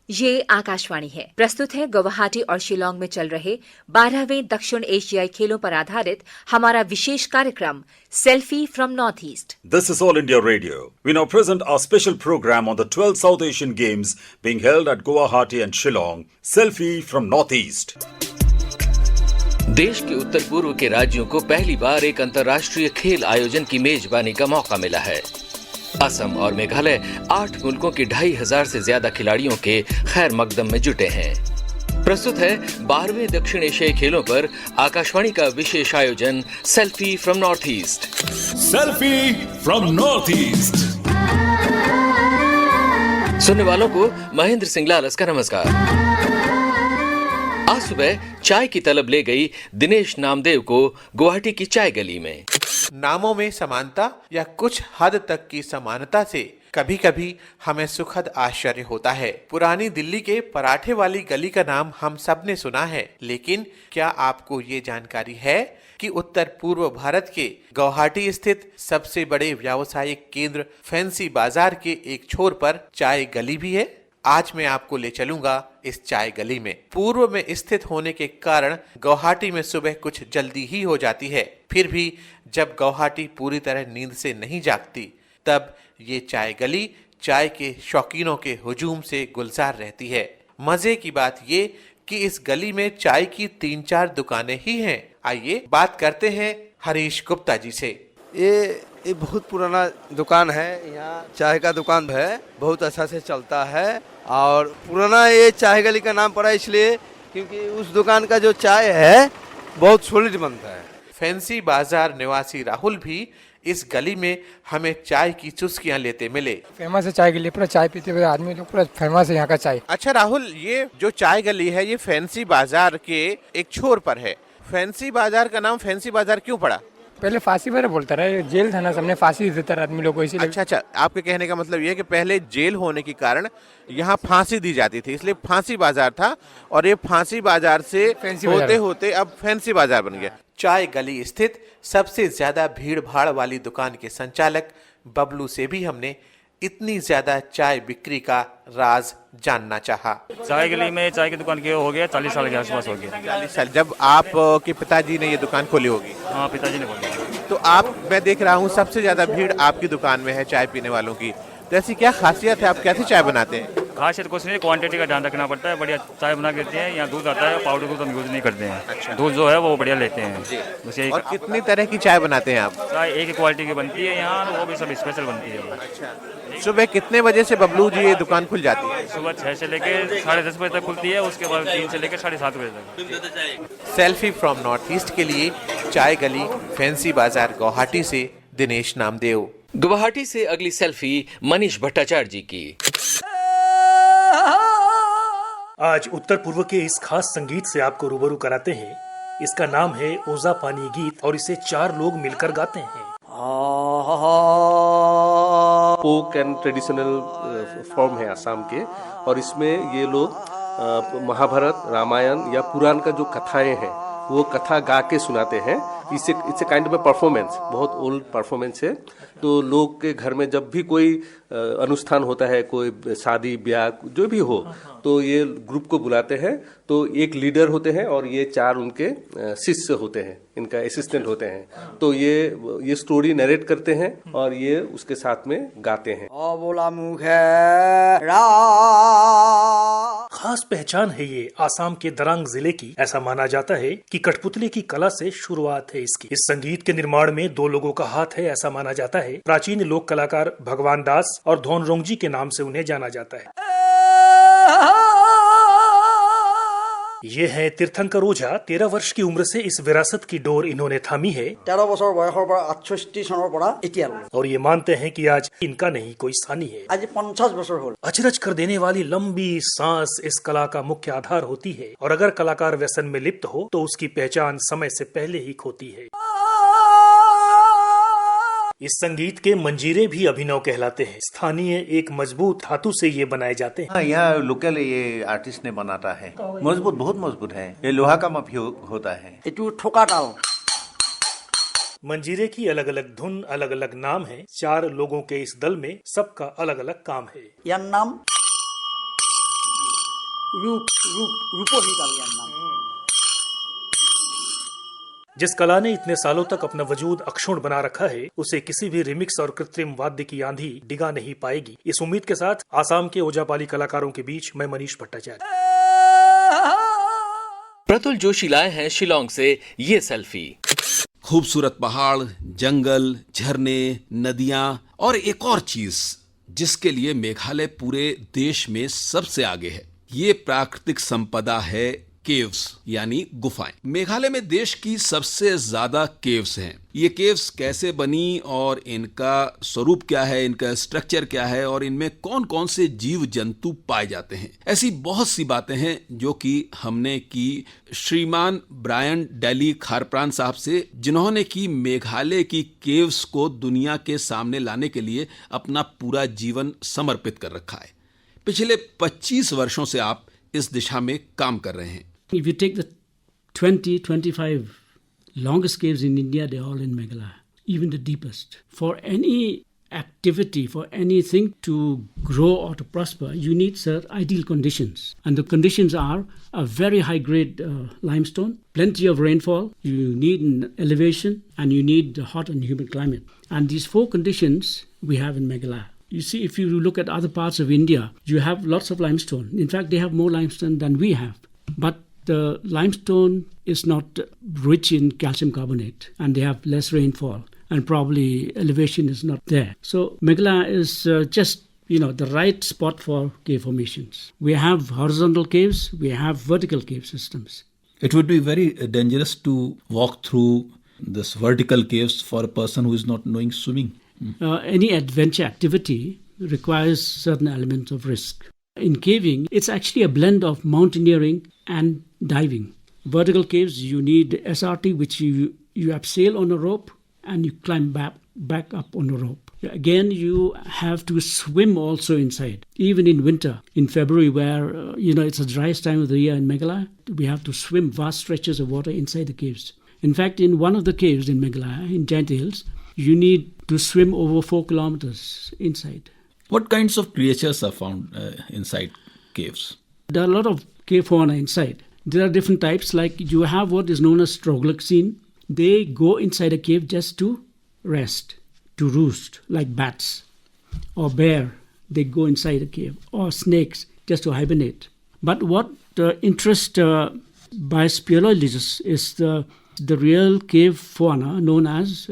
ये आकाशवाणी है। प्रस्तुत है गुवाहाटी और शिलोंग में चल रहे 12वें दक्षिण एशियाई खेलों पर आधारित हमारा विशेष कार्यक्रम selfie from north east. This is All India Radio. We now present our special program on the 12th South Asian Games being held at Guwahati and Shillong, Selfie from Northeast. देश के उत्तर पूर्व के राज्यों को पहली बार एक अंतर्राष्ट्रीय खेल आयोजन की मेजबानी का मौका मिला है। असम और मेघालय 8 मुल्कों के 2500 से ज्यादा खिलाड़ियों के खैर मकदम में जुटे हैं। प्रस्तुत है 12वें दक्षिण एशियाई खेलों पर आकाशवाणी का विशेष आयोजन selfie from north east. Selfie from north east. सुनने वालों को महेंद्र सिंह लालस का नमस्कार। आज सुबह चाय की तलब ले गई दिनेश नामदेव को गुवाहाटी की चाय गली में। नामों में समानता या कुछ हद तक की समानता से कभी कभी हमें सुखद आश्चर्य होता है। पुरानी दिल्ली के पराठे वाली गली का नाम हम सब ने सुना है, लेकिन क्या आपको ये जानकारी है कि उत्तर पूर्व भारत के गुवाहाटी स्थित सबसे बड़े व्यावसायिक केंद्र फैंसी बाजार के एक छोर पर चाय गली भी है। आज मैं आपको ले चलूंगा इस चाय गली में। पूर्व में स्थित होने के कारण गुवाहाटी में सुबह कुछ जल्दी ही हो जाती है। फिर भी जब गुवाहाटी पूरी तरह नींद से नहीं जागती, तब ये चाय गली चाय के शौकीनों के हुजूम से गुलजार रहती है। मजे की बात ये कि इस गली में चाय की 3-4 दुकानें ही हैं। आइए बात करते हैं हरीश गुप्ता जी से। ये बहुत पुराना दुकान है। यहाँ चाय का दुकान है, बहुत अच्छा से चलता है। और पुराना ये चाय गली का नाम पड़ा इसलिए क्योंकि उस दुकान का जो चाय है बहुत सॉलिड बनता है। फैंसी बाजार निवासी राहुल भी इस गली में हमें चाय की चुस्कियां लेते मिले। फेमस है चाय गली, पूरा चाय पीते हुए आदमी लोग पूरा फेमस है यहाँ का चाय। अच्छा राहुल, ये जो चाय गली है ये फैंसी बाजार के एक छोर पर है। फैंसी बाजार का नाम फैंसी बाजार क्यों पड़ा? पहले फांसी पर बोलता रहा, जेल था ना, सबने फांसी देता रहा आदमी लोग को, इसीलिए। अच्छा, आपके कहने का मतलब ये है कि पहले जेल होने के कारण यहाँ फांसी दी जाती थी, इसलिए फांसी बाजार था, और ये फांसी बाजार से होते होते अब फैंसी बाजार बन गया। चाय गली स्थित सबसे ज्यादा भीड़ भाड़ वाली दुकान के संचालक बबलू से भी हमने इतनी ज्यादा चाय बिक्री का राज जानना चाहा। चाय गली में चाय की दुकान हो गया 40 साल के आसपास हो गया। 40 साल। जब आपके पिताजी ने ये दुकान खोली होगी? हाँ, पिताजी ने खोली। तो मैं देख रहा हूँ सबसे ज्यादा भीड़ आपकी दुकान में है चाय पीने वालों की। तो ऐसी क्या खासियत है, आप कैसे चाय बनाते हैं? खासियत कुछ नहीं, क्वांटिटी का ध्यान रखना पड़ता है। बढ़िया चाय बना के देते हैं। यहाँ दूध आता है, पाउडर दूध हम यूज नहीं करते हैं। अच्छा। दूध जो है वो बढ़िया लेते हैं। और कितनी तरह की चाय बनाते हैं आप? चाय एक ही क्वालिटी की बनती है यहाँ, वो भी सब स्पेशल बनती है। अच्छा। सुबह कितने बजे से बबलू जी ये दुकान खुल जाती है? सुबह 6 से लेकर 10:30 बजे तक खुलती है, उसके बाद 3 से लेकर 7:30 बजे तक। सेल्फी फ्रॉम नॉर्थ ईस्ट के लिए चाय गली फैंसी बाजार गुवाहाटी से दिनेश नामदेव। गुवाहाटी से अगली सेल्फी मनीष भट्टाचार्य जी की। आज उत्तर पूर्व के इस खास संगीत से आपको रूबरू कराते हैं। इसका नाम है ओजा पानी गीत और इसे 4 लोग मिलकर गाते हैं। फोक एंड ट्रेडिशनल फॉर्म है असम के, और इसमें ये लोग महाभारत, रामायण या पुराण का जो कथाएं हैं वो कथा गा के सुनाते हैं। It's a kind of performance, बहुत ओल्ड परफॉर्मेंस है। तो लोग के घर में जब भी कोई अनुष्ठान होता है, कोई शादी ब्याह जो भी हो, तो ये ग्रुप को बुलाते हैं। तो एक लीडर होते हैं और ये 4 उनके शिष्य होते हैं, इनका असिस्टेंट होते हैं। तो ये स्टोरी नरेट करते हैं और ये उसके साथ में गाते हैं। खास पहचान है ये आसाम के दरांग जिले की। ऐसा माना जाता है कि कठपुतली की कला से शुरुआत है इसकी। इस संगीत के निर्माण में 2 लोगों का हाथ है, ऐसा माना जाता है। प्राचीन लोक कलाकार भगवान दास और धोनरोंगजी के नाम से उन्हें जाना जाता है। ये है तीर्थंकर ओझा। 13 वर्ष की उम्र से इस विरासत की डोर इन्होंने थामी है। 13 বছৰ বয়সৰ পৰা 68 চনৰ পৰা এতিয়ালৈ। और ये मानते हैं कि आज इनका नहीं कोई सानी है। आज 50 বছৰ হ'ল। अचरज कर देने वाली लंबी सांस इस कला का मुख्य आधार होती है, और अगर कलाकार व्यसन में लिप्त हो तो उसकी पहचान समय से पहले ही खोती है। इस संगीत के मंजीरे भी अभिनव कहलाते हैं। स्थानीय एक मजबूत धातु से ये बनाए जाते हैं। यहाँ लोकल ये आर्टिस्ट ने बनाता है। मजबूत, बहुत मजबूत है। ये लोहा का उपयोग होता है। एटू ठोका ताल। मंजीरे की अलग अलग धुन, अलग अलग नाम है। 4 लोगों के इस दल में सबका अलग अलग काम है। यार नाम রূপহী কালিয়ার নাম। जिस कला ने इतने सालों तक अपना वजूद अक्षुण्ण बना रखा है, उसे किसी भी रिमिक्स और कृत्रिम वाद्य की आंधी डिगा नहीं पाएगी। इस उम्मीद के साथ आसाम के ओजापाली कलाकारों के बीच मैं मनीष भट्टाचार्य। प्रतुल जोशी लाए हैं शिलोंग से ये सेल्फी। खूबसूरत पहाड़, जंगल, झरने, नदियां और एक और चीज जिसके लिए मेघालय पूरे देश में सबसे आगे है, ये प्राकृतिक संपदा है केव्स यानी गुफाएं। मेघालय में देश की सबसे ज्यादा केव्स हैं। ये केव्स कैसे बनी और इनका स्वरूप क्या है, इनका स्ट्रक्चर क्या है और इनमें कौन कौन से जीव जंतु पाए जाते हैं, ऐसी बहुत सी बातें हैं जो कि हमने की श्रीमान ब्रायन डेली खारप्रान साहब से, जिन्होंने की मेघालय की केव्स को दुनिया के सामने लाने के लिए अपना पूरा जीवन समर्पित कर रखा है। पिछले 25 वर्षों से आप इस दिशा में काम कर रहे हैं। If you take the 20-25 longest caves in India, they're all in Meghalaya, even the deepest. For any activity, for anything to grow or to prosper, you need ideal conditions. And the conditions are a very high-grade limestone, plenty of rainfall, you need an elevation, and you need a hot and humid climate. And these four conditions we have in Meghalaya. You see, if you look at other parts of India, you have lots of limestone. In fact, they have more limestone than we have. But the limestone is not rich in calcium carbonate, and they have less rainfall, and probably elevation is not there. So Meghalaya is just, the right spot for cave formations. We have horizontal caves, we have vertical cave systems. It would be very dangerous to walk through this vertical caves for a person who is not knowing swimming. Any adventure activity requires certain elements of risk. In caving, it's actually a blend of mountaineering and diving. Vertical caves, you need SRT, which you abseil on a rope and you climb back up on a rope. Again, you have to swim also inside, even in winter. In February, where it's the driest time of the year in Meghalaya, we have to swim vast stretches of water inside the caves. In fact, in one of the caves in Meghalaya, in Giant Hills, you need to swim over 4 kilometers inside. What kinds of creatures are found inside caves? There are a lot of cave fauna inside. There are different types, like you have what is known as troglodytes. They go inside a cave just to rest, to roost, like bats. Or bear, they go inside a cave. Or snakes, just to hibernate. But what interests biospeleologists is the real cave fauna known as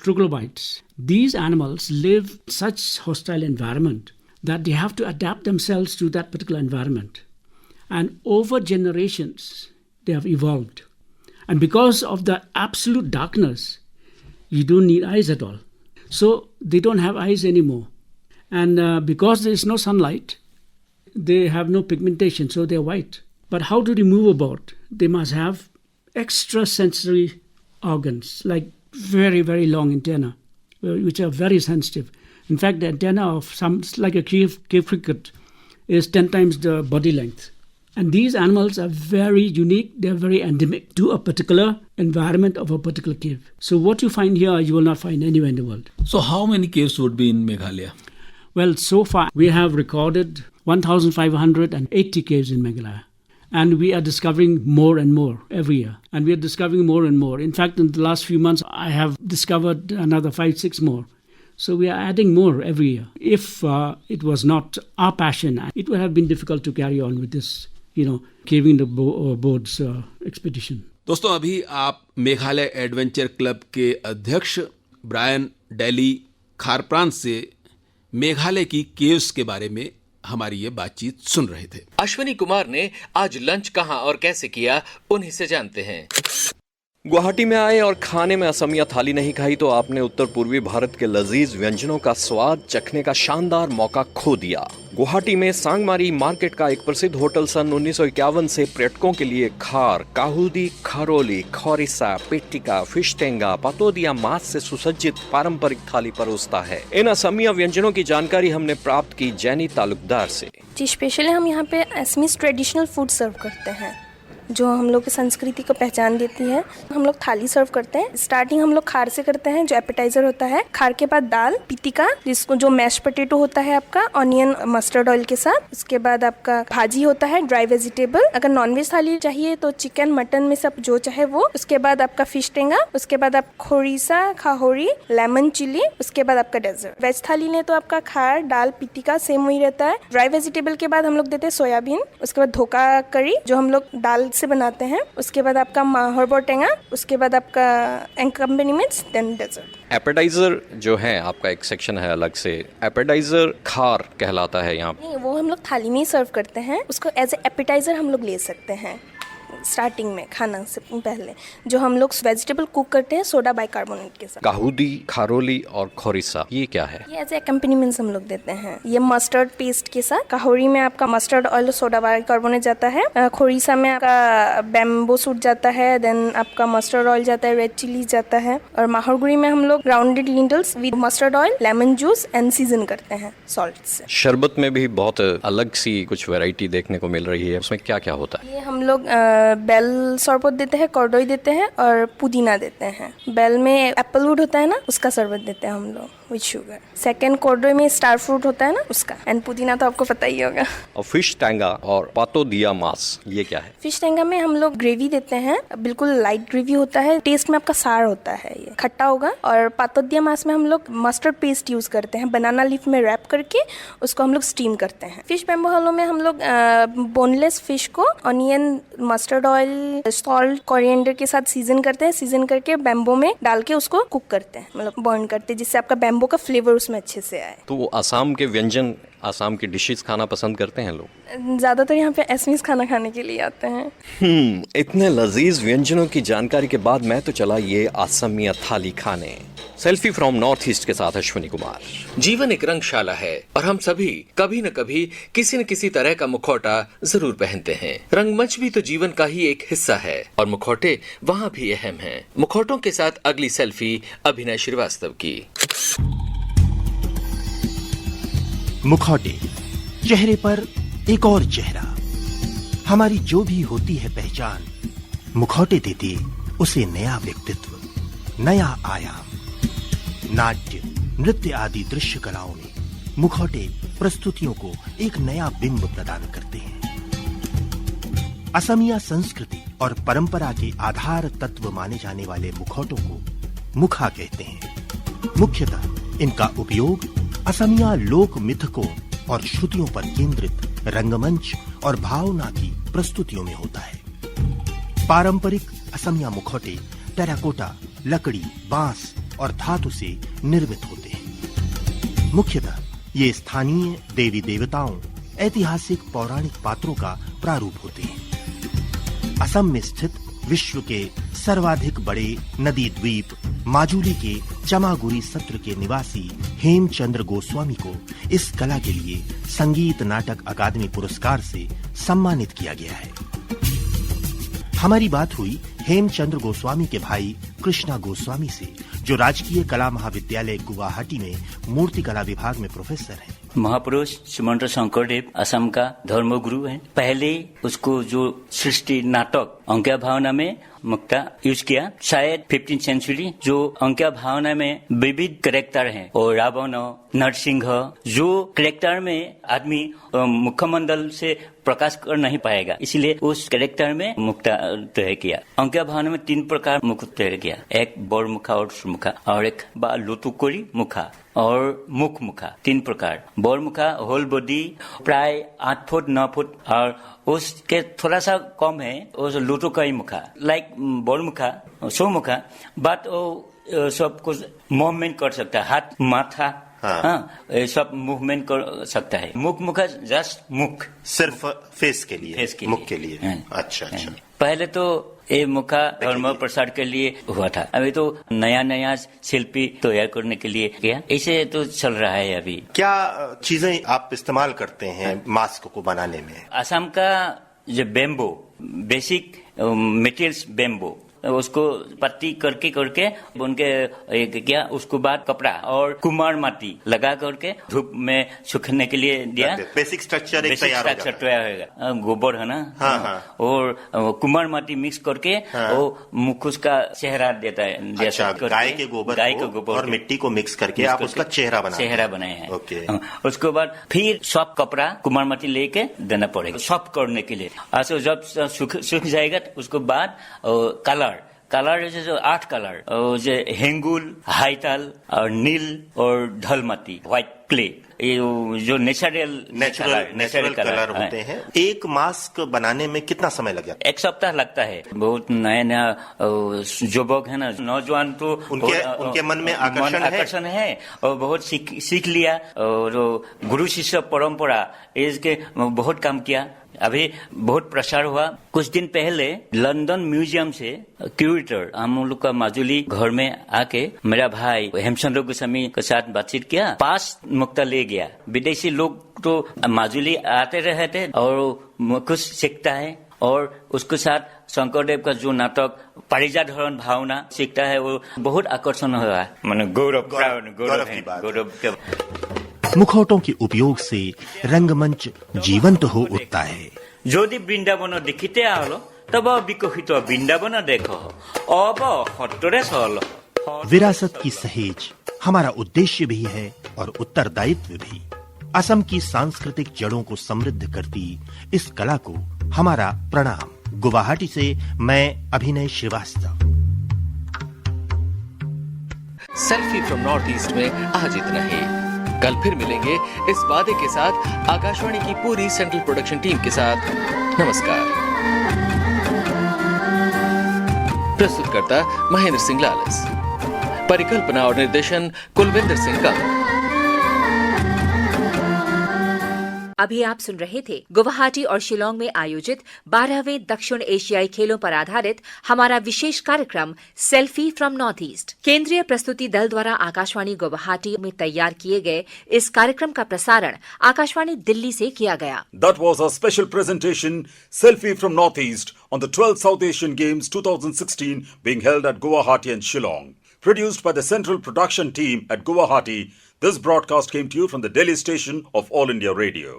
troglodytes. These animals live in such hostile environment that they have to adapt themselves to that particular environment. And over generations, they have evolved. And because of the absolute darkness, you don't need eyes at all. So they don't have eyes anymore. And because there is no sunlight, they have no pigmentation, so they're white. But how do they move about? They must have extrasensory organs, like very, very long antennae, which are very sensitive. In fact, the antenna of like a cave cricket, is 10 times the body length. And these animals are very unique. They're very endemic to a particular environment of a particular cave. So what you find here, you will not find anywhere in the world. So how many caves would be in Meghalaya? Well, so far we have recorded 1,580 caves in Meghalaya. And we are discovering more and more every year. And we are discovering more and more. In fact, in the last few months, I have discovered another 5-6 more. So we are adding more every year. If it was not our passion, it would have been difficult to carry on with this, caving the boards expedition. दोस्तों, अभी आप Meghalaya adventure club के अध्यक्ष Brian daily खारप्रान से मेघालय की caves के बारे में हमारी ये बातचीत सुन रहे थे। अश्विनी कुमार ने आज लंच कहां और कैसे किया, उन्हीं से जानते हैं। गुवाहाटी में आए और खाने में असमिया थाली नहीं खाई तो आपने उत्तर पूर्वी भारत के लजीज व्यंजनों का स्वाद चखने का शानदार मौका खो दिया। गुवाहाटी में सांगमारी मार्केट का एक प्रसिद्ध होटल सन 1951 से पर्यटकों के लिए खार, काहुदी, खरोली, खोरिसा, पेट्टिका, फिश टेंगा, पतोदिया मांस से सुसज्जित पारंपरिक थाली परोसता है। इन असमिया व्यंजनों की जानकारी हमने प्राप्त की जैनी तालुकदार से। जी, स्पेशली हम यहाँ पे असमीज ट्रेडिशनल फूड सर्व करते हैं। जो हम लोग की संस्कृति को पहचान देती है। हम लोग थाली सर्व करते हैं। स्टार्टिंग हम लोग खार से करते हैं, जो एपेटाइजर होता है। खार के बाद दाल पितिका, जिसको जो मैश पोटैटो होता है आपका ऑनियन मस्टर्ड ऑयल के साथ। उसके बाद आपका भाजी होता है, ड्राई वेजिटेबल। अगर नॉनवेज थाली चाहिए तो चिकन मटन में सब जो चाहे वो। उसके बाद आपका फिश टेंगा, उसके बाद आप खोरीसा खाहोरी, लेमन चिली, उसके बाद आपका डेजर्ट। वेज थाली ने तो आपका खार दाल पितिका सेम वही रहता है। ड्राई वेजिटेबल के बाद हम लोग देते हैं सोयाबीन, उसके बाद धोखा करी जो हम लोग दाल से बनाते हैं। उसके बाद आपका माहौर टेंगा, उसके बाद आपका एक्कम्पनीमेंट्स, देन डेजर्ट। एपेटाइजर जो है आपका एक सेक्शन है अलग से, एपेटाइजर खार कहलाता है यहाँ। नहीं, वो हम लोग थाली में ही सर्व करते हैं। उसको एज ए एपेटाइजर हम लोग ले सकते हैं स्टार्टिंग में खाना से पहले। जो हम लोग वेजिटेबल कुक करते हैं सोडा बाइकार्बोनेट के साथ। काहुदी, खारोली और खोरिसा, ये क्या है? ये एज ए एक्कम्पनीमेंट्स हम लोग देते हैं। ये मस्टर्ड पेस्ट के साथ। काहोरी में आपका मस्टर्ड ऑयल सोडा बाइकार्बोनेट जाता है। खोरिसा में आपका बैम्बो सूट जाता है, देन आपका मस्टर्ड ऑयल जाता है, रेड चिली जाता है। और माहौरगुड़ी में हम लोग rounded lintels with mustard oil, lemon juice and season करते हैं सॉल्ट से। शरबत में भी बहुत अलग सी कुछ वैरायटी देखने को मिल रही है, उसमें क्या क्या होता है? ये हम लोग बेल शरबत देते हैं, कॉर्डोई देते हैं और पुदीना देते हैं। बेल में एप्पल वुड होता है ना, उसका शरबत देते हैं हम लोग विद शुगर। सेकंड कॉर्डोई में स्टार फ्रूट होता है ना, उसका। एंड पुदीना तो आपको पता ही होगा। और फिश टैंगा और पातो दिया मास, ये क्या है? फिश टैंगा में हम लोग ग्रेवी देते हैं, बिल्कुल लाइट ग्रेवी होता है। टेस्ट में आपका सार होता है, ये खट्टा होगा। और पातो दिया मास में हम लोग मस्टर्ड पेस्ट यूज करते हैं, बनाना लीफ में रैप करके उसको हम लोग स्टीम करते हैं। फिश बैम्बो हॉलो में हम लोग बोनलेस फिश को onion, mustard oil, salt, coriander के साथ सीजन करते हैं। सीजन करके बैम्बो में डाल के उसको कुक करते हैं, मतलब बर्न करते हैं, जिससे आपका बैम्बो का फ्लेवर उसमें अच्छे से आए। तो असम के व्यंजन, असम की डिशेस खाना पसंद करते हैं लोग? ज्यादातर यहाँ पे एसमीज खाना खाने के लिए आते हैं। इतने लजीज व्यंजनों की जानकारी के बाद मैं तो चला ये असमिया थाली खाने। सेल्फी फ्रॉम नॉर्थ ईस्ट के साथ अश्विनी कुमार। जीवन एक रंगशाला है और हम सभी कभी न कभी किसी न किसी तरह का मुखौटा जरूर पहनते हैं। रंगमंच भी तो जीवन का ही एक हिस्सा है और मुखौटे वहाँ भी अहम हैं। मुखौटों के साथ अगली सेल्फी अभिनय श्रीवास्तव की। मुखौटे, चेहरे पर एक और चेहरा। हमारी जो भी होती है पहचान, मुखौटे देते उसे नया व्यक्तित्व, नया आयाम। नाट्य, नृत्य आदि दृश्य कलाओं में मुखौटे प्रस्तुतियों को एक नया बिंब प्रदान करते हैं। असमिया संस्कृति और परंपरा के आधार तत्व माने जाने वाले मुखौटों को मुखा कहते हैं। मुख्यतः इनका उपयोग असमिया लोक मिथकों और श्रुतियों पर केंद्रित रंगमंच और भावना की प्रस्तुतियों में होता है। पारंपरिक असमिया मुखौटे टेराकोटा, लकड़ी, बांस और धातु से निर्मित होते हैं। मुख्यतः ये स्थानीय देवी देवताओं, ऐतिहासिक पौराणिक पात्रों का प्रारूप होते हैं। असम में स्थित विश्व के सर्वाधिक बड़े नदी द्वीप माजुली के चमागुरी सत्र के निवासी हेमचंद्र गोस्वामी को इस कला के लिए संगीत नाटक अकादमी पुरस्कार से सम्मानित किया गया है। हमारी बात हुई हेमचंद्र गोस्वामी के भाई कृष्णा गोस्वामी से, जो राजकीय कला महाविद्यालय गुवाहाटी में मूर्ति कला विभाग में प्रोफेसर हैं। महापुरुष श्रीमंत शंकरदेव असम का धर्मगुरु हैं। पहले उसको जो सृष्टि नाटक अंक्या भावना में मुक्ता यूज किया, शायद 15th सेंचुरी। जो अंक्या भावना में विविध कैरेक्टर हैं, और रावण, नरसिंह, जो कैरेक्टर में आदमी मुखमंडल से प्रकाश कर नहीं पाएगा, इसलिए उस कैरेक्टर में मुक्ता तय किया। अंक्या भावना में 3 प्रकार मुख तय किया, एक बड़ मुखा और सुमुखा, और एक लुतुकोरी मुखा और मुख मुखा। 3 प्रकार। बड़ मुखा होल बॉडी प्राय 8 फुट 9 फुट, और उसके थोड़ा सा कम है उस लुतुकोरी मुखा, लाइक बड़ मुखा, सो मुखा, बट वो सब कुछ मूवमेंट कर सकता है, हाथ, माथा, हाँ, सब मूवमेंट कर सकता है। मुख मुखा जस्ट मुख, सिर्फ फेस के लिए, मुख के लिए। अच्छा अच्छा। पहले तो ये मुखा धर्म प्रसार के लिए हुआ था, अभी तो नया नया शिल्पी तैयार करने के लिए किया, ऐसे तो चल रहा है। अभी क्या चीजें आप इस्तेमाल करते हैं मास्क को बनाने में? असम का जो बेम्बो, बेसिक मटेरियल्स बेम्बो, उसको पत्ती करके करके उनके क्या उसको बाद कपड़ा और कुमार माटी लगा करके धूप में सूखने के लिए दिया। बेसिक स्ट्रक्चर एक तैयार होगा। गोबर है ना, हाँ। और कुमार माटी मिक्स करके वो मुखुस का चेहरा देता है। अच्छा, गाय के गोबर और मिट्टी को मिक्स करके आप उसका चेहरा बनाए हैं। ओके। उसके बाद फिर सब कपड़ा कुमार माटी लेके देना पड़ेगा सब करने के लिए। अच्छा, जब सूख जाएगा उसके बाद कलर जैसे जो 8 कलर जो हेंगुल, हाईताल और नील और ढलमती, व्हाइट क्ले, ये जो नेचुरल कलर होते हैं। एक मास्क बनाने में कितना समय लग जाता है? 1 सप्ताह लगता है। बहुत नया युवक है ना, नौजवान, तो उनके मन में आकर्षण है और बहुत सीख लिया। और गुरु शिष्य परंपरा इसके बहुत काम किया। अभी बहुत प्रसार हुआ। कुछ दिन पहले लंदन म्यूजियम से क्यूरेटर हम लोग का माजुली घर में आके मेरा भाई हेमचंद्र गोस्वामी के साथ बातचीत किया। 5 मुक्ता ले गया। विदेशी लोग तो माजुली आते रहते और कुछ सीखता है, और उसके साथ शंकरदेव का जो नाटक परिजा धरण भावना सीखता है, वो बहुत आकर्षण हुआ। माने गौरव के मुखौटों के उपयोग से रंगमंच जीवंत हो उठता है। যদি বৃন্দাবন দেখিতে আহলো তব বিকশিত বৃন্দাবন দেখো অব সত্তরে চল। विरासत की सहेज हमारा उद्देश्य भी है और उत्तरदायित्व भी। असम की सांस्कृतिक जड़ों को समृद्ध करती इस कला को हमारा प्रणाम। गुवाहाटी से मैं Abhinay Srivastava. Selfie from north east में आज इतना ही। कल फिर मिलेंगे इस वादे के साथ आकाशवाणी की पूरी सेंट्रल प्रोडक्शन टीम के साथ। नमस्कार। प्रस्तुतकर्ता महेंद्र सिंह लालस, परिकल्पना और निर्देशन कुलविंदर सिंह कंग। अभी आप सुन रहे थे गुवाहाटी और शिलोंग में आयोजित 12वें दक्षिण एशियाई खेलों पर आधारित हमारा विशेष कार्यक्रम सेल्फी फ्रॉम नॉर्थ ईस्ट। केंद्रीय प्रस्तुति दल द्वारा आकाशवाणी गुवाहाटी में तैयार किए गए इस कार्यक्रम का प्रसारण आकाशवाणी दिल्ली से किया गया। That was a special presentation, Selfie from Northeast, on the 12th South Asian Games 2016 being held at Guwahati and Shillong. Produced by the Central Production Team at Guwahati, this broadcast came to you from the Delhi station of All India Radio.